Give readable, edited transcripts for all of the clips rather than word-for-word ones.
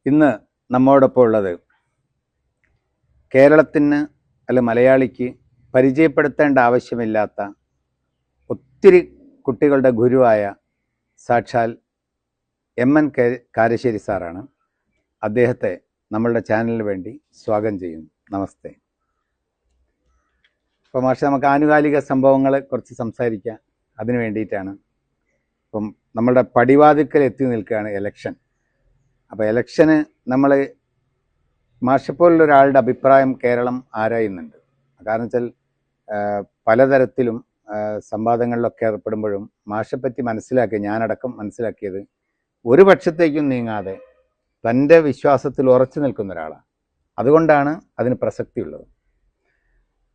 ഇന്ന് നമ്മോടൊപ്പം ഉള്ളത് കേരളത്തിന് അല്ല മലയാളിക്ക് പരിചയപ്പെടുത്തേണ്ട ആവശ്യമില്ലാത്ത ഒത്തിരി കുട്ടികളുടെ ഗുരുവായ സാക്ഷാൽ എം.എൻ. കാരശ്ശേരി സാറാണ്. അദ്ദേഹത്തെ നമ്മളുടെ ചാനലിന് വേണ്ടി സ്വാഗതം ചെയ്യുന്നു. നമസ്തേ. അപ്പോൾ മാഷെ, നമുക്ക് ആനുകാലിക സംഭവങ്ങളെ കുറിച്ച് സംസാരിക്കാം. അതിന് വേണ്ടിയിട്ടാണ്. ഇപ്പം നമ്മളുടെ പടിവാതിക്കൽ എത്തി നിൽക്കുകയാണ് ഇലക്ഷൻ. അപ്പോൾ ഇലക്ഷന് നമ്മൾ മാഷെപ്പോലുള്ളൊരാളുടെ അഭിപ്രായം കേരളം ആരായുന്നുണ്ട്. കാരണം വെച്ചാൽ പലതരത്തിലും സംവാദങ്ങളിലൊക്കെ ഏർപ്പെടുമ്പോഴും മാഷെപ്പറ്റി ഞാനടക്കം മനസ്സിലാക്കിയത് ഒരു പക്ഷത്തേക്കും നീങ്ങാതെ തൻ്റെ വിശ്വാസത്തിൽ ഉറച്ചു നിൽക്കുന്ന ഒരാളാണ്. അതുകൊണ്ടാണ് അതിന് പ്രസക്തിയുള്ളത്.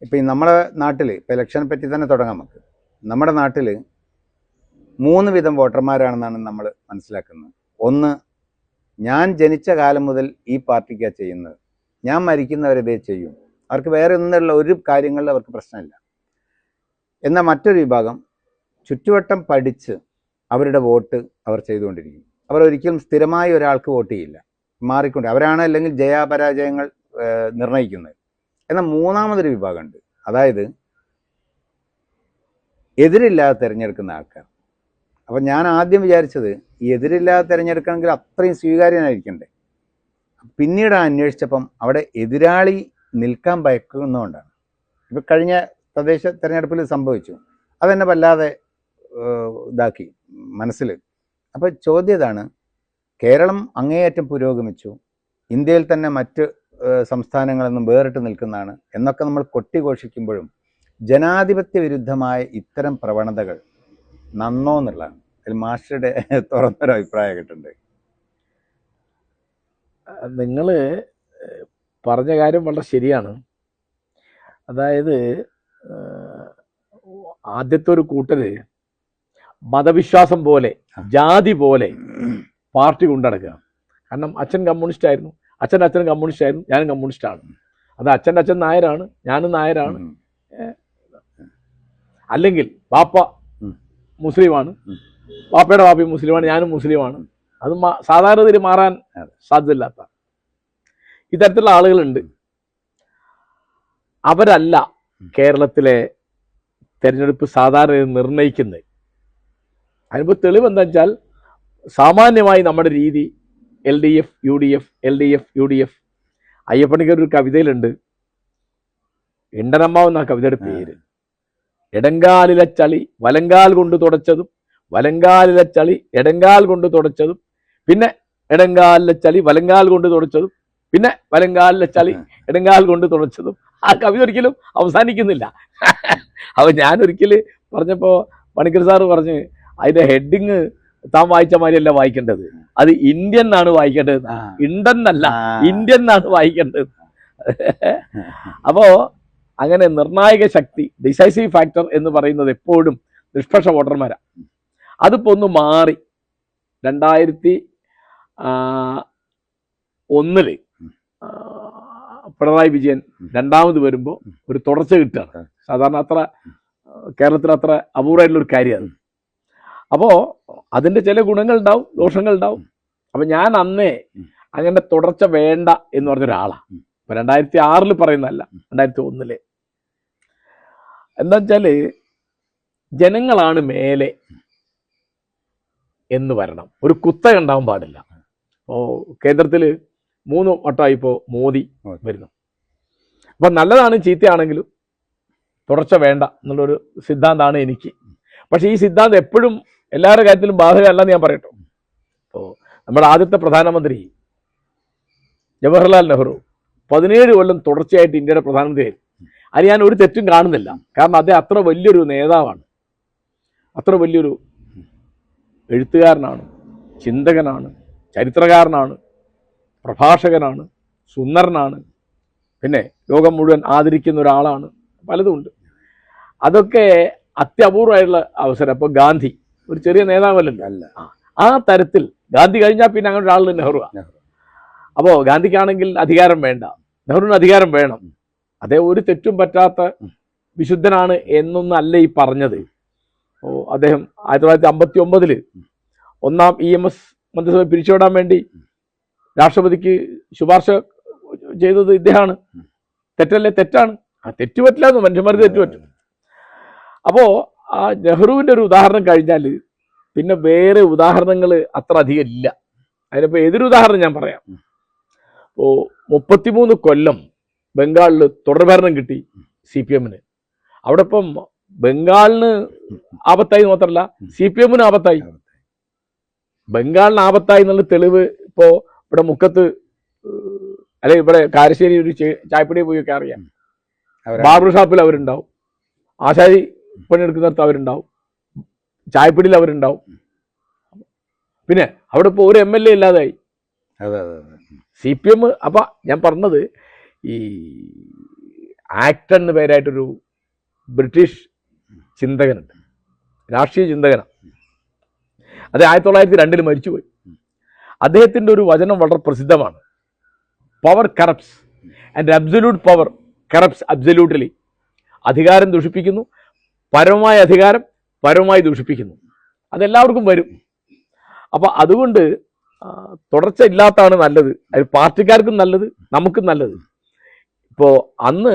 ഇപ്പം നമ്മുടെ നാട്ടിൽ ഇപ്പോൾ ഇലക്ഷനെ പറ്റി തന്നെ തുടങ്ങാം. നമുക്ക് നമ്മുടെ നാട്ടിൽ 3 വിധം വോട്ടർമാരാണെന്നാണ് നമ്മൾ മനസ്സിലാക്കുന്നത്. ഒന്ന്, ഞാൻ ജനിച്ച കാലം മുതൽ ഈ പാർട്ടിക്കാണ് ചെയ്യുന്നത്, ഞാൻ മരിക്കുന്നവരിതേ ചെയ്യും, അവർക്ക് വേറെ ഒന്നുള്ള ഒരു കാര്യങ്ങളിൽ അവർക്ക് പ്രശ്നമില്ല. എന്നാൽ മറ്റൊരു വിഭാഗം ചുറ്റുവട്ടം പഠിച്ച് അവരുടെ വോട്ട് അവർ ചെയ്തുകൊണ്ടിരിക്കും. അവർ ഒരിക്കലും സ്ഥിരമായി ഒരാൾക്ക് വോട്ട് ചെയ്യില്ല, മാറിക്കൊണ്ട് അവരാണ് അല്ലെങ്കിൽ ജയാപരാജയങ്ങൾ നിർണ്ണയിക്കുന്നത്. എന്നാൽ മൂന്നാമതൊരു വിഭാഗമുണ്ട്, അതായത് എതിരില്ലാതെ തിരഞ്ഞെടുക്കുന്ന ആൾക്കാർ. അപ്പം ഞാൻ ആദ്യം വിചാരിച്ചത് ഈ എതിരില്ലാതെ തിരഞ്ഞെടുക്കണമെങ്കിൽ അത്രയും സ്വീകാര്യനായിരിക്കണ്ടേ. പിന്നീട് അന്വേഷിച്ചപ്പം അവിടെ എതിരാളി നിൽക്കാൻ ഭയക്കുന്നതുകൊണ്ടാണ്. ഇപ്പം കഴിഞ്ഞ തദ്ദേശ തിരഞ്ഞെടുപ്പിൽ സംഭവിച്ചു. അതെന്നെ വല്ലാതെ ഇതാക്കി മനസ്സിൽ. അപ്പോൾ ചോദ്യം ഇതാണ്, കേരളം അങ്ങേയറ്റം പുരോഗമിച്ചു, ഇന്ത്യയിൽ തന്നെ മറ്റ് സംസ്ഥാനങ്ങളിൽ നിന്നും വേറിട്ട് നിൽക്കുന്നതാണ് എന്നൊക്കെ നമ്മൾ കൊട്ടിഘോഷിക്കുമ്പോഴും ജനാധിപത്യ വിരുദ്ധമായ ഇത്തരം പ്രവണതകൾ നന്നോ എന്നുള്ളതാണ്. അതിൽ മാസ്റ്ററുടെ തുറന്നൊരു അഭിപ്രായം കിട്ടുന്നുണ്ട്. നിങ്ങൾ പറഞ്ഞ കാര്യം വളരെ ശരിയാണ്. അതായത് ആദ്യത്തെ ഒരു കൂട്ടര് മതവിശ്വാസം പോലെ ജാതി പോലെ പാർട്ടി കൊണ്ടടക്കുക. കാരണം അച്ഛൻ കമ്മ്യൂണിസ്റ്റ് ആയിരുന്നു, അച്ഛൻ കമ്മ്യൂണിസ്റ്റ് ആയിരുന്നു, ഞാനും കമ്മ്യൂണിസ്റ്റാണ്. അത് അച്ഛൻ്റെ അച്ഛൻ നായരാണ്, ഞാനും നായരാണ്. അല്ലെങ്കിൽ ബാപ്പ മുസ്ലിമാണ്, ബാപ്പയുടെ ബാപ്പ മുസ്ലിമാണ്, ഞാനും മുസ്ലിമാണ്. അത് സാധാരണയിൽ മാറാൻ സാധ്യതയില്ലാത്ത ഇത്തരത്തിലുള്ള ആളുകളുണ്ട്. അവരല്ല കേരളത്തിലെ തെരഞ്ഞെടുപ്പ് സാധാരണ നിർണ്ണയിക്കുന്നത്. അതിനിപ്പോൾ തെളിവ് എന്താ വെച്ചാൽ, സാമാന്യമായി നമ്മുടെ രീതി LDF UDF. അയ്യപ്പണിക്കൊരു കവിതയിലുണ്ട്, ഇണ്ടനമ്മാവ് എന്ന കവിതയുടെ പേര്. ഇടങ്കാലിലെ ചളി വലങ്കാൽ കൊണ്ട് തുടച്ചതും, വലങ്കാലിലെ ചളി ഇടങ്കാൽ കൊണ്ട് തുടച്ചതും, പിന്നെ ഇടങ്കാലിലെ ചളി വലങ്കാൽ കൊണ്ട് തുടച്ചതും, പിന്നെ വലങ്കാലിലെ ചളി ഇടങ്കാൽ കൊണ്ട് തുടച്ചതും. ആ കവിത ഒരിക്കലും അവസാനിക്കുന്നില്ല. അപ്പോൾ ഞാനൊരിക്കൽ പറഞ്ഞപ്പോൾ പണിക്കർ സാറ് പറഞ്ഞ്, അതിൻ്റെ ഹെഡിങ് താൻ വായിച്ച മാതിരിയല്ല വായിക്കേണ്ടത്, അത് ഇന്ത്യൻ എന്നാണ് വായിക്കേണ്ടത്, ഇന്ത്യൻ എന്നല്ല ഇന്ത്യൻ എന്നാണ് വായിക്കേണ്ടത്. അപ്പോ അങ്ങനെ നിർണായക ശക്തി, ഡിസൈസീവ് ഫാക്ടർ എന്ന് പറയുന്നത് എപ്പോഴും നിഷ്പക്ഷ വോട്ടർമാരാണ്. അതിപ്പോൾ ഒന്ന് മാറി 2001 പിണറായി വിജയൻ രണ്ടാമത് വരുമ്പോൾ ഒരു തുടർച്ച കിട്ടുകയാണ്. സാധാരണ കേരളത്തിൽ അത്ര അപൂർവമായിട്ടുള്ളൊരു കാര്യമാണ്. അപ്പോൾ അതിൻ്റെ ചില ഗുണങ്ങളുണ്ടാവും, ദോഷങ്ങളുണ്ടാവും. അപ്പം ഞാൻ അന്നേ അങ്ങനെ തുടർച്ച വേണ്ട എന്ന് പറഞ്ഞൊരാളാണ്. ഇപ്പം 2006 പറയുന്നതല്ല, 2001. എന്താ വെച്ചാൽ ജനങ്ങളാണ് മേലെ എന്ന് വരണം, ഒരു കുത്തക ഉണ്ടാവാൻ പാടില്ല. ഇപ്പോൾ കേന്ദ്രത്തിൽ 3 വട്ടമായി ഇപ്പോൾ മോദി വരുന്നു. അപ്പം നല്ലതാണ് ചീത്തയാണെങ്കിലും തുടർച്ച വേണ്ട എന്നുള്ളൊരു സിദ്ധാന്തമാണ് എനിക്ക്. പക്ഷേ ഈ സിദ്ധാന്തം എപ്പോഴും എല്ലാവരുടെ കാര്യത്തിലും ബാധകമല്ലെന്ന് ഞാൻ പറയട്ടോ. ഇപ്പോൾ നമ്മുടെ ആദ്യത്തെ പ്രധാനമന്ത്രി ജവഹർലാൽ നെഹ്റു 17 കൊല്ലം തുടർച്ചയായിട്ട് ഇന്ത്യയുടെ പ്രധാനമന്ത്രിയായിരുന്നു. അത് ഞാൻ ഒരു തെറ്റും കാണുന്നില്ല. കാരണം അദ്ദേഹം അത്ര വലിയൊരു നേതാവാണ്, അത്ര വലിയൊരു എഴുത്തുകാരനാണ്, ചിന്തകനാണ്, ചരിത്രകാരനാണ്, പ്രഭാഷകനാണ്, സുന്ദരനാണ്, പിന്നെ ലോകം മുഴുവൻ ആദരിക്കുന്ന ഒരാളാണ്, പലതുമുണ്ട്. അതൊക്കെ അത്യപൂർവമായിട്ടുള്ള അവസരം. അപ്പോൾ ഗാന്ധി ഒരു ചെറിയ നേതാവല്ലല്ലോ. ആ തരത്തിൽ ഗാന്ധി കഴിഞ്ഞാൽ പിന്നെ അങ്ങനെ ഒരാൾ നെഹ്റുവാണ്. അപ്പോൾ ഗാന്ധിക്കാണെങ്കിൽ അധികാരം വേണ്ട, നെഹ്റുവിന് അധികാരം വേണം. അദ്ദേഹം ഒരു തെറ്റും പറ്റാത്ത വിശുദ്ധനാണ് എന്നൊന്നും അല്ല ഈ പറഞ്ഞത്. അദ്ദേഹം 1959 ഒന്നാം EMS മന്ത്രിസഭ പിരിച്ചുവിടാൻ വേണ്ടി രാഷ്ട്രപതിക്ക് ശുപാർശ ചെയ്തത് ഇദ്ദേഹമാണ്. തെറ്റല്ലേ? തെറ്റാണ്. ആ തെറ്റ് പറ്റില്ല എന്ന് മനുഷ്യന്മാർക്ക് തെറ്റ് പറ്റും. അപ്പോ ആ നെഹ്റുവിന്റെ ഒരു ഉദാഹരണം കഴിഞ്ഞാൽ പിന്നെ വേറെ ഉദാഹരണങ്ങൾ അത്ര അധികം ഇല്ല. അതിനിപ്പോ എതിരുദാഹരണം ഞാൻ പറയാം. ഇപ്പോ 33 കൊല്ലം ബംഗാളിൽ തുടർഭരണം കിട്ടി CPM-ന്. അവിടെ ഇപ്പം ബംഗാളിന് ആപത്തായി മാത്രമല്ല CPM-ന് ആപത്തായി. ബംഗാളിന് ആപത്തായി എന്നുള്ള തെളിവ് ഇപ്പോ ഇവിടെ മുക്കത്ത് അല്ലെങ്കിൽ ഇവിടെ കാരശ്ശേരി ഒരു ചായപ്പടി പോയൊക്കെ അറിയാം. ബാർബർ ഷാപ്പിൽ അവരുണ്ടാവും, ആശാരി പണിയെടുക്കുന്നിടത്ത് അവരുണ്ടാവും, ചായപ്പടിയിൽ അവരുണ്ടാവും. പിന്നെ അവിടെ ഇപ്പോൾ ഒരു MLA ഇല്ലാതായി. CPM. അപ്പൊ ഞാൻ പറഞ്ഞത് ഈ ആക്ടൺ എന്ന പേരായിട്ടൊരു ബ്രിട്ടീഷ് ചിന്തകനുണ്ട്, രാഷ്ട്രീയ ചിന്തകനാണ്. അത് 1902 മരിച്ചുപോയി. അദ്ദേഹത്തിൻ്റെ ഒരു വചനം വളരെ പ്രസിദ്ധമാണ്. Power corrupts and absolute power corrupts absolutely. അധികാരം ദുഷിപ്പിക്കുന്നു, പരമമായ അധികാരം പരമമായി ദുഷിപ്പിക്കുന്നു. അതെല്ലാവർക്കും വരും. അപ്പം അതുകൊണ്ട് തുടർച്ച ഇല്ലാത്തതാണ് നല്ലത്. അത് പാർട്ടിക്കാർക്കും നല്ലത്, നമുക്കും നല്ലത്. ഇപ്പോൾ അന്ന്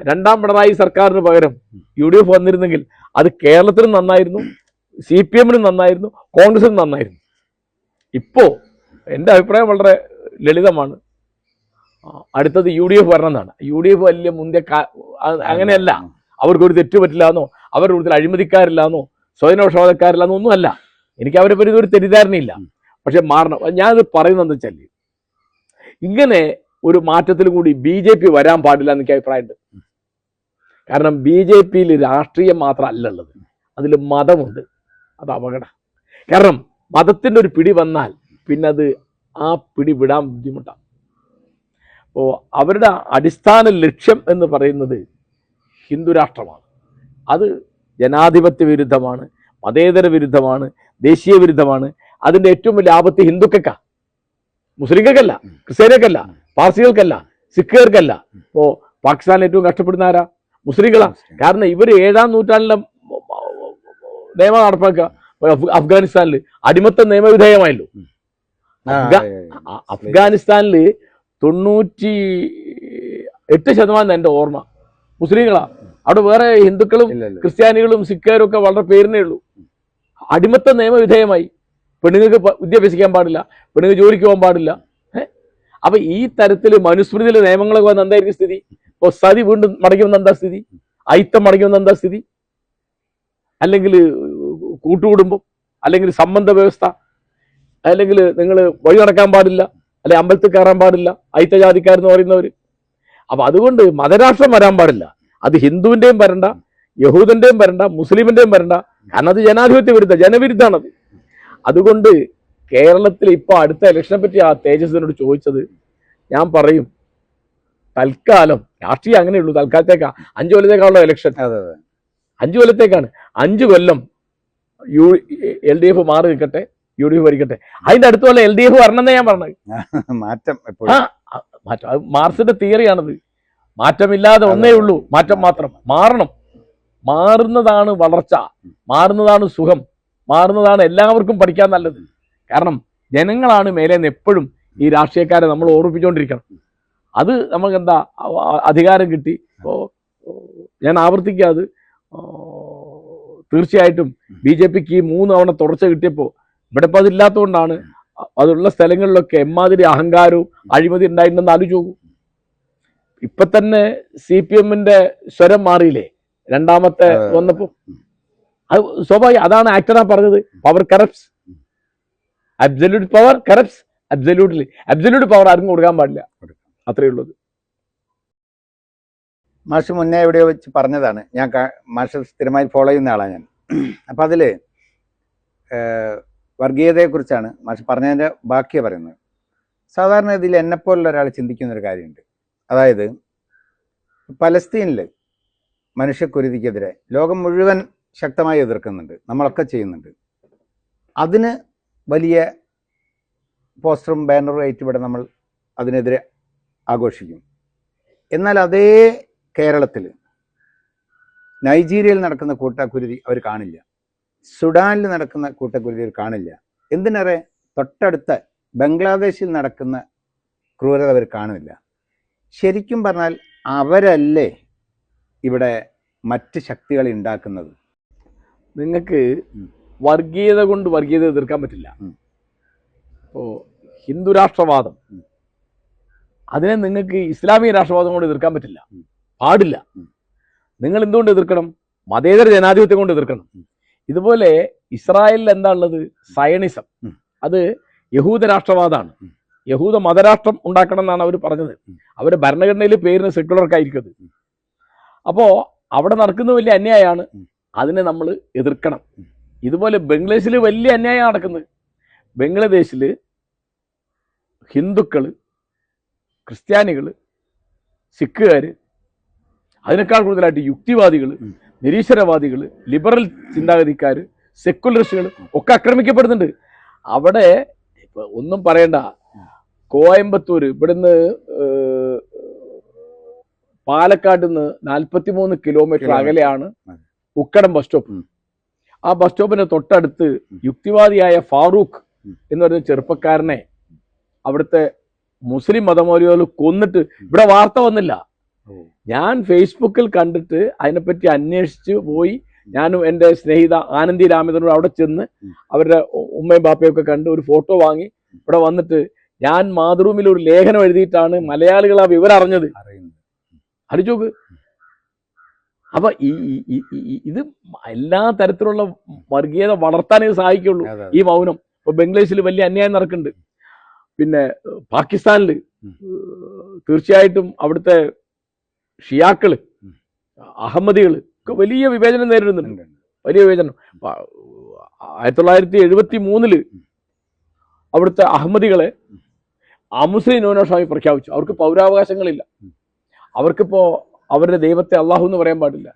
രണ്ടാം പിണറായി സർക്കാരിന് പകരം UDF വന്നിരുന്നെങ്കിൽ അത് കേരളത്തിനും നന്നായിരുന്നു, CPM-നും നന്നായിരുന്നു, കോൺഗ്രസിനും നന്നായിരുന്നു. ഇപ്പോൾ എൻ്റെ അഭിപ്രായം വളരെ ലളിതമാണ്. അടുത്തത് UDF വരണം എന്നാണ്. UDF വലിയ മുന്തിയ അങ്ങനെയല്ല. അവർക്കൊരു തെറ്റ് പറ്റില്ലാന്നോ, അവരുടെ കൂടുതൽ അഴിമതിക്കാരില്ലാന്നോ, സ്വയനോഷവാദക്കാരില്ലാന്നോ ഒന്നുമല്ല. എനിക്ക് അവരെ പറ്റി ഒരു തെറ്റിദ്ധാരണയില്ല. പക്ഷെ മാറണം. ഞാനത് പറയുന്നത് വെച്ചാൽ ഇങ്ങനെ ഒരു മാറ്റത്തിൽ കൂടി BJP വരാൻ പാടില്ല എന്ന് എനിക്ക് അഭിപ്രായമുണ്ട്. കാരണം BJP-യിൽ രാഷ്ട്രീയം മാത്രമല്ല ഉള്ളത്, അതിൽ മതമുണ്ട്. അത് അപകടം. കാരണം മതത്തിൻ്റെ ഒരു പിടി വന്നാൽ പിന്നെ അത് ആ പിടി വിടാൻ ബുദ്ധിമുട്ടാണ്. അപ്പോൾ അവരുടെ അടിസ്ഥാന ലക്ഷ്യം എന്ന് പറയുന്നത് ഹിന്ദു രാഷ്ട്രമാണ്. അത് ജനാധിപത്യ വിരുദ്ധമാണ്, മതേതര വിരുദ്ധമാണ്, ദേശീയ വിരുദ്ധമാണ്. അതിൻ്റെ ഏറ്റവും വലിയ ആപത്ത് ഹിന്ദുക്കല്ല, മുസ്ലിങ്ങൾക്കല്ല, ക്രിസ്ത്യാനികൾക്കല്ല, പാർസികൾക്കല്ല, സിഖുകാർക്കല്ല. ഇപ്പോൾ പാകിസ്ഥാനിൽ ഏറ്റവും കഷ്ടപ്പെടുന്ന ആരാ? മുസ്ലിങ്ങളാ. കാരണം ഇവർ 7-ാം നൂറ്റാണ്ടിലെ നിയമം നടപ്പാക്കുക. അഫ്ഗാനിസ്ഥാനിൽ അടിമത്തം നിയമവിധേയമായല്ലോ. അഫ്ഗാനിസ്ഥാനിൽ 98% എൻ്റെ ഓർമ്മ മുസ്ലിങ്ങളാ. അവിടെ വേറെ ഹിന്ദുക്കളും ക്രിസ്ത്യാനികളും സിഖുകാരും ഒക്കെ വളരെ പേരിനേ ഉള്ളൂ. അടിമത്ത നിയമവിധേയമായി. പെണ്ണുങ്ങൾക്ക് വിദ്യാഭ്യസിക്കാൻ പാടില്ല, പെണ്ണുങ്ങൾ ജോലിക്ക് പോകാൻ പാടില്ല. അപ്പൊ ഈ തരത്തിൽ മനുസ്മൃതിയിലെ നിയമങ്ങളൊക്കെ വന്ന് എന്തായിരിക്കും സ്ഥിതി? ഇപ്പോൾ സതി വീണ്ടും മടങ്ങുമെന്ന് എന്താ സ്ഥിതി? അയിത്തം മടങ്ങുമെന്ന് എന്താ സ്ഥിതി? അല്ലെങ്കിൽ കൂട്ടുകുടുംബം, അല്ലെങ്കിൽ സംബന്ധ വ്യവസ്ഥ, അല്ലെങ്കിൽ നിങ്ങൾ വഴി നടക്കാൻ പാടില്ല, അല്ലെങ്കിൽ അമ്പലത്തിൽ കയറാൻ പാടില്ല, അയിത്ത ജാതിക്കാരെന്ന് പറയുന്നവർ. അപ്പൊ അതുകൊണ്ട് മതരാഷ്ട്രം വരാൻ പാടില്ല. അത് ഹിന്ദുവിന്റെയും വരണ്ട, യഹൂദന്റെയും വരണ്ട, മുസ്ലിമിന്റെയും വരണ്ട. കാരണം അത് ജനാധിപത്യ വിരുദ്ധ, ജനവിരുദ്ധാണത്. അതുകൊണ്ട് കേരളത്തിൽ ഇപ്പൊ അടുത്ത ഇലക്ഷനെ പറ്റി ആ തേജസ്വിനോട് ചോദിച്ചത് ഞാൻ പറയും, തൽക്കാലം രാഷ്ട്രീയം അങ്ങനെയുള്ളൂ. തൽക്കാലത്തേക്കാ 5 കൊല്ലത്തേക്കാണല്ലോ ഇലക്ഷൻ. 5 കൊല്ലത്തേക്കാണ്. 5 കൊല്ലം LDF മാറി നിൽക്കട്ടെ, UDF ഭരിക്കട്ടെ. അതിന്റെ അടുത്ത കൊല്ലം LDF വരണമെന്നേ ഞാൻ പറഞ്ഞത്. മാറ്റം മാറ്റം മാർക്സിന്റെ തിയറിയാണത്. മാറ്റമില്ലാതെ ഒന്നേ ഉള്ളൂ, മാറ്റം മാത്രം. മാറണം. മാറുന്നതാണ് വളർച്ച, മാറുന്നതാണ് സുഖം, മാറുന്നതാണ് എല്ലാവർക്കും പഠിക്കാൻ നല്ലത്. കാരണം ജനങ്ങളാണ് മേലേന്ന് എപ്പോഴും ഈ രാഷ്ട്രീയക്കാരെ നമ്മൾ ഓർമ്മിപ്പിച്ചുകൊണ്ടിരിക്കണം. അത് നമുക്ക് എന്താ അധികാരം കിട്ടി. ഇപ്പോൾ ഞാൻ ആവർത്തിക്കാതെ തീർച്ചയായിട്ടും BJP-ക്ക് 3 തവണ തുടർച്ച കിട്ടിയപ്പോൾ ഇവിടെ ഇപ്പം അതില്ലാത്തതുകൊണ്ടാണ്. അതുള്ള സ്ഥലങ്ങളിലൊക്കെ എമ്മാതിരി അഹങ്കാരവും അഴിമതി ഉണ്ടായിട്ടുണ്ടെന്ന് ആലോചിച്ച് നോക്കൂ. ഇപ്പൊ തന്നെ CPM-ന്റെ സ്വരം മാറിയില്ലേ രണ്ടാമത്തെ വന്നപ്പോ? അത് സ്വാഭാവികം. അതാണ് ആക്ടറാ പറഞ്ഞത്, power corrupts, absolute power corrupts absolutely. Absolute power ആർക്കും കൊടുക്കാൻ പാടില്ല, അത്രയേ ഉള്ളത്. മാഷ് മുന്നേ എവിടെയോ വെച്ച് പറഞ്ഞതാണ്. ഞാൻ മാഷ് സ്ഥിരമായി ഫോളോ ചെയ്യുന്ന ആളാണ് ഞാൻ. അപ്പം അതിൽ വർഗീയതയെക്കുറിച്ചാണ് മാഷ് പറഞ്ഞതിൻ്റെ ബാക്കിയാണ് പറയുന്നത്. സാധാരണ ഇതിൽ എന്നെപ്പോലുള്ള ഒരാൾ ചിന്തിക്കുന്നൊരു കാര്യമുണ്ട്. അതായത് പലസ്തീനിൽ മനുഷ്യക്കുരുതിക്കെതിരെ ലോകം മുഴുവൻ ശക്തമായി എതിർക്കുന്നുണ്ട്, നമ്മളൊക്കെ ചെയ്യുന്നുണ്ട്. അതിന് വലിയ പോസ്റ്ററും ബാനറും ആയിട്ട് ഇവിടെ നമ്മൾ അതിനെതിരെ ആഘോഷിക്കും. എന്നാൽ അതേ കേരളത്തിൽ നൈജീരിയയിൽ നടക്കുന്ന കൂട്ടക്കുരുതി അവർ കാണില്ല, സുഡാനിൽ നടക്കുന്ന കൂട്ടക്കുരുതി അവർ കാണില്ല. എന്തിനേറെ തൊട്ടടുത്ത ബംഗ്ലാദേശിൽ നടക്കുന്ന ക്രൂരത അവർ കാണുന്നില്ല. ശരിക്കും പറഞ്ഞാൽ അവരല്ലേ ഇവിടെ മറ്റ് ശക്തികളെ ഉണ്ടാക്കുന്നത്? നിങ്ങൾക്ക് വർഗീയത കൊണ്ട് വർഗീയത എതിർക്കാൻ പറ്റില്ല. ഇപ്പോൾ ഹിന്ദു രാഷ്ട്രവാദം, അതിനെ നിങ്ങൾക്ക് ഇസ്ലാമിക രാഷ്ട്രവാദം കൊണ്ട് എതിർക്കാൻ പറ്റില്ല, പാടില്ല. നിങ്ങൾ എന്തുകൊണ്ട് എതിർക്കണം? മതേതര ജനാധിപത്യം കൊണ്ട് എതിർക്കണം. ഇതുപോലെ ഇസ്രായേലിൽ എന്താ ഉള്ളത്? സയണിസം. അത് യഹൂദ രാഷ്ട്രവാദമാണ്. യഹൂദ മതരാഷ്ട്രം ഉണ്ടാക്കണം എന്നാണ് അവർ പറഞ്ഞത്. അവരുടെ ഭരണഘടനയിൽ പേരിന് സെക്യുലർക്കായിരിക്കും അത്. അപ്പോൾ അവിടെ നടക്കുന്ന വലിയ അന്യായമാണ്, അതിനെ നമ്മൾ എതിർക്കണം. ഇതുപോലെ ബംഗ്ലാദേശിൽ വലിയ അന്യായം നടക്കുന്നത്. ബംഗ്ലാദേശിൽ ഹിന്ദുക്കൾ, ക്രിസ്ത്യാനികൾ, സിഖുകാർ, അതിനേക്കാൾ കൂടുതലായിട്ട് യുക്തിവാദികൾ, നിരീശ്വരവാദികൾ, ലിബറൽ ചിന്താഗതിക്കാർ, സെക്കുലറിസ്റ്റുകൾ ഒക്കെ ആക്രമിക്കപ്പെടുന്നുണ്ട്. അവിടെ ഒന്നും പറയണ്ട, കോയമ്പത്തൂർ ഇവിടുന്ന് പാലക്കാട് നിന്ന് 43 കിലോമീറ്റർ അകലെയാണ് ഉക്കടം ബസ് സ്റ്റോപ്പ്. ആ ബസ് സ്റ്റോപ്പിന്റെ തൊട്ടടുത്ത് യുക്തിവാദിയായ ഫാറൂഖ് എന്ന് പറയുന്ന ചെറുപ്പക്കാരനെ അവിടുത്തെ മുസ്ലിം മതമൗലികൾ കൊന്നിട്ട് ഇവിടെ വാർത്ത വന്നില്ല. ഞാൻ ഫേസ്ബുക്കിൽ കണ്ടിട്ട് അതിനെപ്പറ്റി അന്വേഷിച്ച് പോയി. ഞാനും എൻ്റെ സ്നേഹിത ആനന്ദി രാമചന്ദ്രനോട് അവിടെ ചെന്ന് അവരുടെ ഉമ്മയും ബാപ്പയൊക്കെ കണ്ട് ഒരു ഫോട്ടോ വാങ്ങി ഇവിടെ വന്നിട്ട് ഞാൻ മാതൃഭൂമിയിൽ ഒരു ലേഖനം എഴുതിയിട്ടാണ് മലയാളികൾ ആ വിവരം അറിഞ്ഞത്. അറിച്ചോക്ക്. അപ്പൊ ഇത് എല്ലാ തരത്തിലുള്ള വർഗീയത വളർത്താനേ സഹായിക്കുള്ളൂ ഈ മൗനം. ഇപ്പൊ ബംഗ്ലാദേശിൽ വലിയ അന്യായം നടക്കുന്നുണ്ട്. പിന്നെ പാകിസ്ഥാനിൽ തീർച്ചയായിട്ടും അവിടുത്തെ ഷിയാക്കള്, അഹമ്മദികള് ഒക്കെ വലിയ വിവേചനം നേരിടുന്നുണ്ട്. വലിയ വിവേചനം. 1973 അവിടുത്തെ അഹമ്മദികളെ അമുസ്ലിം ന്യൂനപക്ഷമായി പ്രഖ്യാപിച്ചു. അവർക്ക് പൗരാവകാശങ്ങളില്ല. അവർക്കിപ്പോ അവരുടെ ദൈവത്തെ അള്ളാഹു എന്ന് പറയാൻ പാടില്ല,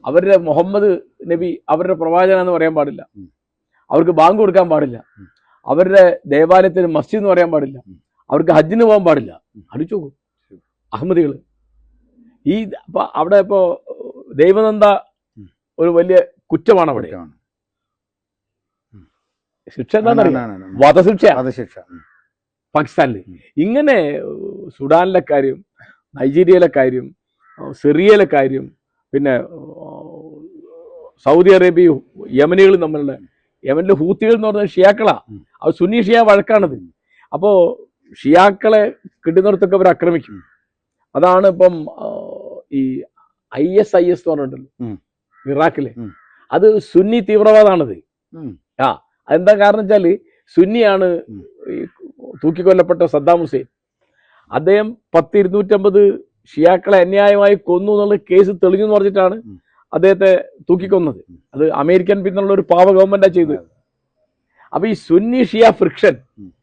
അവരുടെ മുഹമ്മദ് നബി അവരുടെ പ്രവാചകൻ എന്ന് പറയാൻ പാടില്ല, അവർക്ക് ബാങ്ക് കൊടുക്കാൻ പാടില്ല, അവരുടെ ദേവാലയത്തിന് മസ്ജിദ് എന്ന് പറയാൻ പാടില്ല, അവർക്ക് ഹജ്ജിന് പോകാൻ പാടില്ല. അടിച്ചു നോക്കും അഹമ്മദികൾ. ഈ അവിടെ ഇപ്പോ ദൈവനന്ദ ഒരു വലിയ കുറ്റമാണ് അവിടെ. ശിക്ഷ എന്താണെന്നറിയാം? വധശിക്ഷ പാകിസ്ഥാനിൽ. ഇങ്ങനെ സുഡാനിലെ കാര്യം, നൈജീരിയയിലെ കാര്യം, സിറിയയിലെ കാര്യം, പിന്നെ സൗദി അറേബ്യയും യമനികളും തമ്മിലുള്ള, യമനിലെ ഹൂത്തികൾ എന്ന് പറഞ്ഞാൽ ഷിയാക്കളാ. അത് സുന്നി ഷിയ വഴക്കാണത്. അപ്പോൾ ഷിയാക്കളെ കിട്ടുന്നിടത്തൊക്കെ അവർ ആക്രമിക്കും. അതാണ് ഇപ്പം ഈ ISIS എന്ന് പറഞ്ഞിട്ടുണ്ടല്ലോ ഇറാഖിലെ, അത് സുന്നി തീവ്രവാദമാണത്. അതെന്താ കാരണം വെച്ചാല് സുന്നിയാണ് ഈ തൂക്കിക്കൊല്ലപ്പെട്ട സദ്ദാം ഹുസൈൻ. അദ്ദേഹം 10-250 ഷിയാക്കളെ അന്യായമായി കൊന്നു എന്നുള്ള കേസ് തെളിഞ്ഞു എന്ന് പറഞ്ഞിട്ടാണ് അദ്ദേഹത്തെ തൂക്കിക്കൊന്നത്. അത് അമേരിക്കൻ പിന്നുള്ള ഒരു പാവ ഗവൺമെന്റാ ചെയ്തത്. അപ്പൊ ഈ സുന്നി ഷിയ ഫ്രിക്ഷൻ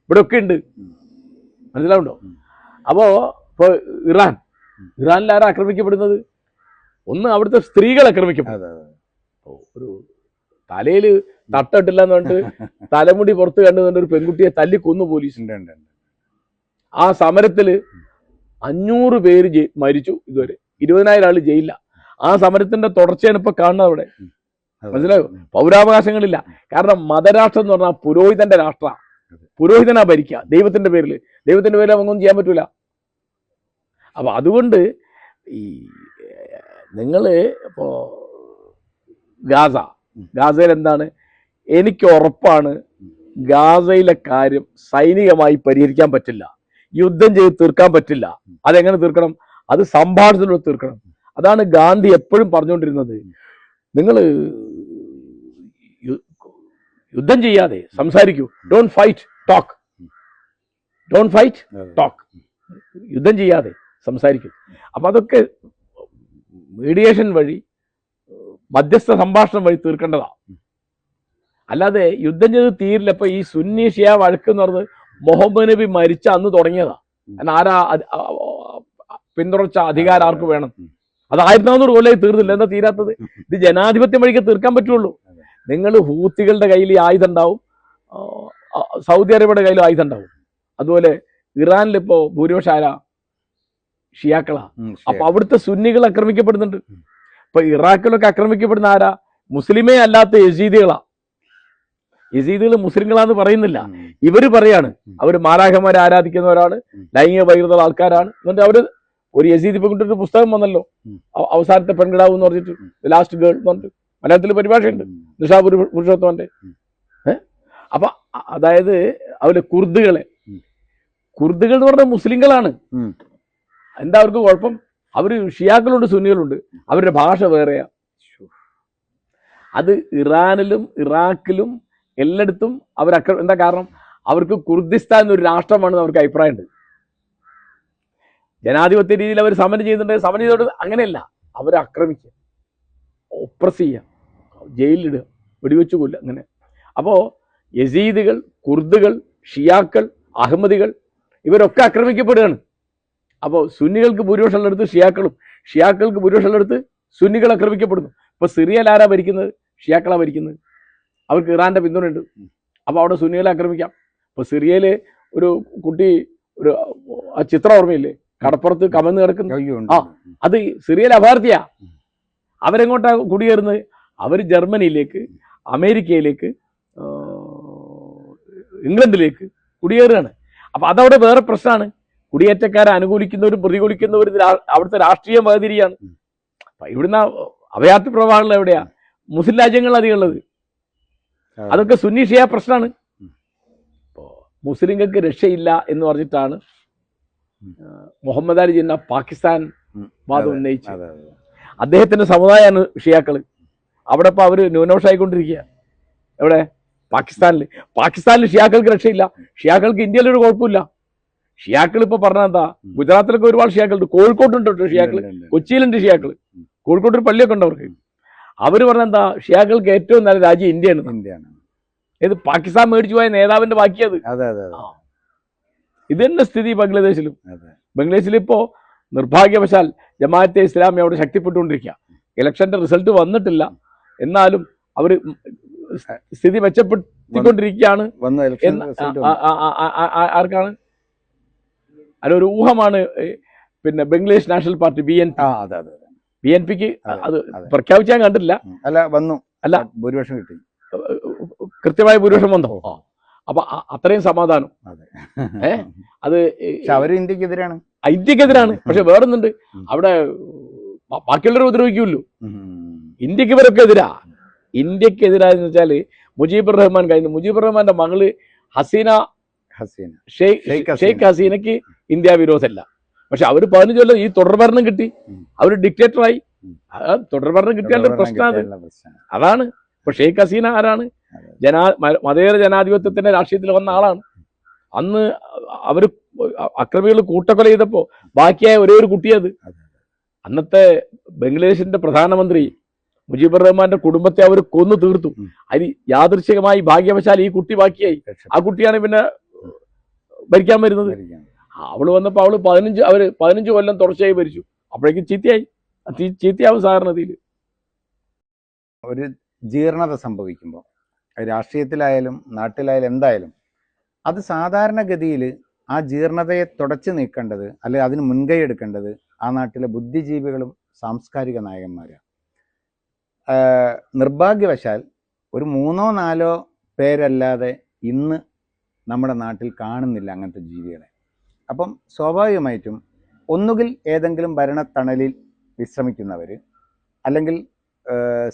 ഇവിടെ ഒക്കെ ഉണ്ട്, മനസ്സിലാവുണ്ടോ? അപ്പോ ഇപ്പൊ ഇറാനിൽ ആരാ ആക്രമിക്കപ്പെടുന്നത്? ഒന്ന് അവിടുത്തെ സ്ത്രീകൾ ആക്രമിക്കപ്പെടുന്നത്. ഒരു തലയില് തട്ടിട്ടില്ല എന്ന് പറഞ്ഞിട്ട് തലമുടി പുറത്ത് കണ്ടു ഒരു പെൺകുട്ടിയെ തല്ലി കൊന്നു പോലീസ്. ആ സമരത്തില് 500 പേര് മരിച്ചു. ഇതുവരെ 20,000 ആള് ജയിലില്ല. ആ സമരത്തിന്റെ തുടർച്ചയാണ് ഇപ്പൊ കാണുന്നത് അവിടെ. മനസ്സിലായോ? പൗരാവകാശങ്ങളില്ല. കാരണം മതരാഷ്ട്രം എന്ന് പറഞ്ഞാൽ പുരോഹിതന്റെ രാഷ്ട്ര, പുരോഹിതനാ ഭരിക്കുക ദൈവത്തിന്റെ പേരിൽ. ദൈവത്തിന്റെ പേരിൽ അവങ്ങൊന്നും ചെയ്യാൻ പറ്റൂല. അപ്പൊ അതുകൊണ്ട് ഈ നിങ്ങള് ഇപ്പോ ഗാസയിൽ എന്താണ്, എനിക്ക് ഉറപ്പാണ് ഗാസയിലെ കാര്യം സൈനികമായി പരിഹരിക്കാൻ പറ്റില്ല, യുദ്ധം ചെയ്ത് തീർക്കാൻ പറ്റില്ല. അതെങ്ങനെ തീർക്കണം? അത് സംഭാഷണത്തിലൂടെ തീർക്കണം. അതാണ് ഗാന്ധി എപ്പോഴും പറഞ്ഞുകൊണ്ടിരുന്നത്. നിങ്ങൾ യുദ്ധം ചെയ്യാതെ സംസാരിക്കൂ. Don't fight, talk. Don't fight, talk. യുദ്ധം ചെയ്യാതെ സംസാരിക്കും. അപ്പൊ അതൊക്കെ മീഡിയേഷൻ വഴി, മധ്യസ്ഥ സംഭാഷണം വഴി തീർക്കേണ്ടതാ. അല്ലാതെ യുദ്ധം ചെയ്ത് തീരില്ല. ഇപ്പൊ ഈ സുന്നി ഷിയ വഴക്ക് എന്ന് പറഞ്ഞത് മുഹമ്മദ് നബി മരിച്ച അന്ന് തുടങ്ങിയതാ. കാരണം ആരാ പിന്തുടർച്ച അധികാരം ആർക്ക് വേണം? അത് 1400 കൊല്ലമായി തീർന്നില്ല. എന്താ തീരാത്തത്? ഇത് ജനാധിപത്യം വഴിക്ക് തീർക്കാൻ പറ്റുള്ളൂ. നിങ്ങൾ ഹൂത്തികളുടെ കയ്യിൽ ഈ ആയുധം ഉണ്ടാവും, സൗദി അറേബ്യയുടെ കയ്യിലും ആയുധം ഉണ്ടാവും. അതുപോലെ ഇറാനിൽ ഇപ്പോ ഭൂരിപക്ഷം ആരാ? ഷിയാക്കളാ. അപ്പൊ അവിടുത്തെ സുന്നികൾ ആക്രമിക്കപ്പെടുന്നുണ്ട്. ഇപ്പൊ ഇറാഖിലൊക്കെ ആക്രമിക്കപ്പെടുന്ന ആരാ? മുസ്ലിമേ അല്ലാത്ത യസീദികളാ. യസീദുകൾ മുസ്ലിങ്ങളാന്ന് പറയുന്നില്ല. ഉം. ഇവര് പറയാണ് അവര് മാലാഖമാരെ ആരാധിക്കുന്നവരാണ്, ലൈംഗിക പൈതൃകമുള്ള ആൾക്കാരാണ്. എന്നിട്ട് അവര് ഒരു യസീദ് ഇപ്പൊ കൊണ്ടൊരു പുസ്തകം വന്നല്ലോ, അവസാനത്തെ പെൺകിടാവ് എന്ന് പറഞ്ഞിട്ട്, ലാസ്റ്റ് ഗേൾ എന്ന് പറഞ്ഞിട്ട് മലയാളത്തിൽ പരിഭാഷയുണ്ട്, നിഷാ പുരുഷോത്തമന്റെ. അപ്പൊ അതായത് അവര് കുർദുകൾ എന്ന് പറഞ്ഞാൽ മുസ്ലിങ്ങളാണ്. ഉം. എന്താ അവർക്ക് കുഴപ്പം? അവര് ഷിയാക്കളുണ്ട്, സുന്നികളുണ്ട്, അവരുടെ ഭാഷ വേറെയാ. അത് ഇറാനിലും ഇറാഖിലും എല്ലായിടത്തും അവർ എന്താ കാരണം? അവർക്ക് കുർദിസ്ഥാൻ എന്നൊരു രാഷ്ട്രമാണെന്ന് അവർക്ക് അഭിപ്രായമുണ്ട്. ജനാധിപത്യ രീതിയിൽ അവർ സമരം ചെയ്യുന്നുണ്ട്. സമരം ചെയ്തോട്ട് അങ്ങനെയല്ല, അവരെ ആക്രമിക്കുക, ഒപ്രസ് ചെയ്യുക, ജയിലിലിടുക, വെടിവെച്ചു കൊല്ലുക, അങ്ങനെ. അപ്പോൾ യസീദുകൾ, കുർദുകൾ, ഷിയാക്കൾ, അഹമ്മദികൾ ഇവരൊക്കെ ആക്രമിക്കപ്പെടുകയാണ്. അപ്പോൾ സുന്നികൾക്ക് ഭൂരിപക്ഷമുള്ളിടത്ത് ഷിയാക്കളും, ഷിയാക്കൾക്ക് ഭൂരിപക്ഷമുള്ളിടത്ത് സുന്നികൾ ആക്രമിക്കപ്പെടുന്നു. ഇപ്പോൾ സിറിയയിൽ ആരാ ഭരിക്കുന്നത്? ഷിയാക്കളാണ് ഭരിക്കുന്നത്. അവർക്ക് ഇറാന്റെ പിന്തുണയുണ്ട്. അപ്പോൾ അവിടെ സുന്നികളെ ആക്രമിക്കാം. ഇപ്പോൾ സിറിയയിൽ ഒരു കുട്ടി, ഒരു ആ ചിത്രം ഓർമ്മയില്ലേ, കടപ്പുറത്ത് കമന്ന് കിടക്കുന്നു. ആ, അത് സിറിയയിലെ അഭയാർത്ഥിയാ. അവരെങ്ങോട്ടാ കുടിയേറുന്നത്? അവർ ജർമ്മനിയിലേക്ക്, അമേരിക്കയിലേക്ക്, ഇംഗ്ലണ്ടിലേക്ക് കുടിയേറുകയാണ്. അപ്പൊ അതവിടെ വേറെ പ്രശ്നമാണ്. കുടിയേറ്റക്കാരെ അനുകൂലിക്കുന്നവരും പ്രതികൂലിക്കുന്നവരും അവിടുത്തെ രാഷ്ട്രീയം വേദിരിയാണ്. ഇവിടുന്ന് അഭയാർത്ഥി പ്രവാഹങ്ങൾ എവിടെയാ? മുസ്ലിം രാജ്യങ്ങളിൽ അധികം ഉള്ളത്. അതൊക്കെ സുന്നി ഷിയ പ്രശ്നമാണ്. മുസ്ലിങ്ങൾക്ക് രക്ഷയില്ല എന്ന് പറഞ്ഞിട്ടാണ് മുഹമ്മദ് അലി ജിന്ന പാകിസ്ഥാൻ വാദം ഉന്നയിച്ചത്. അദ്ദേഹത്തിന്റെ സമുദായമാണ് ഷിയാക്കള്. അവിടെ ഇപ്പൊ അവര് ന്യൂനപക്ഷമായിക്കൊണ്ടിരിക്കുക. എവിടെ? പാകിസ്ഥാനിൽ ഷിയാക്കൾക്ക് രക്ഷയില്ല. ഷിയാക്കൾക്ക് ഇന്ത്യയിലൊരു കുഴപ്പമില്ല. ഷിയാക്കൾ ഇപ്പൊ പറഞ്ഞാ ഗുജറാത്തിലൊക്കെ ഒരുപാട് ഷിയാക്കളുണ്ട്, കോഴിക്കോട്ടുണ്ട് ഷിയാക്കള്, കൊച്ചിയിലുണ്ട് ഷിയാക്കള്, കോഴിക്കോട്ട് ഒരു പള്ളിയൊക്കെ ഉണ്ട് അവർക്ക്. അവര് പറഞ്ഞെന്താ, ഷിയാക്കൾക്ക് ഏറ്റവും നല്ല രാജ്യം ഇന്ത്യയാണ്. ഏത് പാകിസ്ഥാൻ മേടിച്ചു പോയ നേതാവിന്റെ ബാക്കിയത്. ഇത് തന്നെ സ്ഥിതി ബംഗ്ലാദേശിലും. ബംഗ്ലാദേശിൽ ഇപ്പോ നിർഭാഗ്യവശാൽ ജമാഅത്തെ ഇസ്ലാമി അവിടെ ശക്തിപ്പെട്ടുകൊണ്ടിരിക്കുക. ഇലക്ഷന്റെ റിസൾട്ട് വന്നിട്ടില്ല, എന്നാലും അവര് സ്ഥിതി മെച്ചപ്പെടുത്തിക്കൊണ്ടിരിക്കുകയാണ്. ആർക്കാണ്? അതിലൊരു ഊഹമാണ്, പിന്നെ ബംഗ്ലാദേശ് നാഷണൽ പാർട്ടി BNPക്ക് അത് പ്രഖ്യാപിച്ചാൽ കണ്ടില്ല. അല്ല ഭൂരിപക്ഷം കിട്ടി, കൃത്യമായ ഭൂരിപക്ഷം വന്നോ? അപ്പൊ അത്രയും സമാധാനം. അത് അവര് ഇന്ത്യക്കെതിരാണ്. പക്ഷെ വേറൊന്നുണ്ട്, അവിടെ ബാക്കിയുള്ളവരെ ഉപദ്രവിക്കുമല്ലോ. ഇന്ത്യക്ക് ഇവരൊക്കെ എതിരാ. ഇന്ത്യക്കെതിരാന്ന് വെച്ചാല് മുജീബുർ റഹ്മാൻ കഴിഞ്ഞു. മുജീബുർ റഹ്മാന്റെ മകള് ഷെയ്ഖ് ഹസീനക്ക് ഇന്ത്യ വിരോധമല്ല. പക്ഷെ അവര് 15 കൊല്ലം ഈ തുടർഭരണം കിട്ടി, അവര് ഡിക്റ്റേറ്ററായി. തുടർഭരണം കിട്ടിയാലും പ്രശ്നമാണ്. അതാണ്. ഇപ്പൊ ഷെയ്ഖ് ഹസീന ആരാണ്? മതേതര ജനാധിപത്യത്തിന്റെ രാഷ്ട്രീയത്തിൽ വന്ന ആളാണ്. അന്ന് അവര് അക്രമികൾ കൂട്ടക്കൊല ചെയ്തപ്പോ ബാക്കിയായ ഒരേ ഒരു കുട്ടിയത്. അന്നത്തെ ബംഗ്ലാദേശിന്റെ പ്രധാനമന്ത്രി മുജീബുർ റഹ്മാന്റെ കുടുംബത്തെ അവർ കൊന്നു തീർത്തു. അതിന് യാദൃശ്ചികമായി ഭാഗ്യവശാൽ ഈ കുട്ടി ബാക്കിയായി. ആ കുട്ടിയാണ് പിന്നെ ഭരിക്കാൻ വരുന്നത്. അവള് വന്നപ്പോ അവള് 15 കൊല്ലം തുടർച്ചയായി ഭരിച്ചു. അപ്പോഴേക്കും ചീത്തയാവും സാധാരണത്തിൽ. ഒരു ജീർണത സംഭവിക്കുമ്പോൾ രാഷ്ട്രീയത്തിലായാലും നാട്ടിലായാലും എന്തായാലും അത് സാധാരണഗതിയിൽ ആ ജീർണതയെ തുടച്ചു നീക്കേണ്ടത്, അല്ലെ അതിന് മുൻകൈ എടുക്കേണ്ടത് ആ നാട്ടിലെ ബുദ്ധിജീവികളും സാംസ്കാരിക നായകന്മാരാണ്. നിർഭാഗ്യവശാൽ ഒരു 3-4 പേരല്ലാതെ ഇന്ന് നമ്മുടെ നാട്ടിൽ കാണുന്നില്ല അങ്ങനത്തെ ജീവികളെ. അപ്പം സ്വാഭാവികമായിട്ടും ഒന്നുകിൽ ഏതെങ്കിലും ഭരണത്തണലിൽ വിശ്രമിക്കുന്നവർ, അല്ലെങ്കിൽ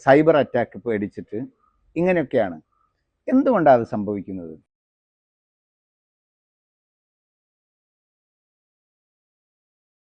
സൈബർ അറ്റാക്ക് പേടിച്ചിട്ട്, ഇങ്ങനെയൊക്കെയാണ്. എന്തുകൊണ്ടാണ് അത് സംഭവിക്കുന്നത്?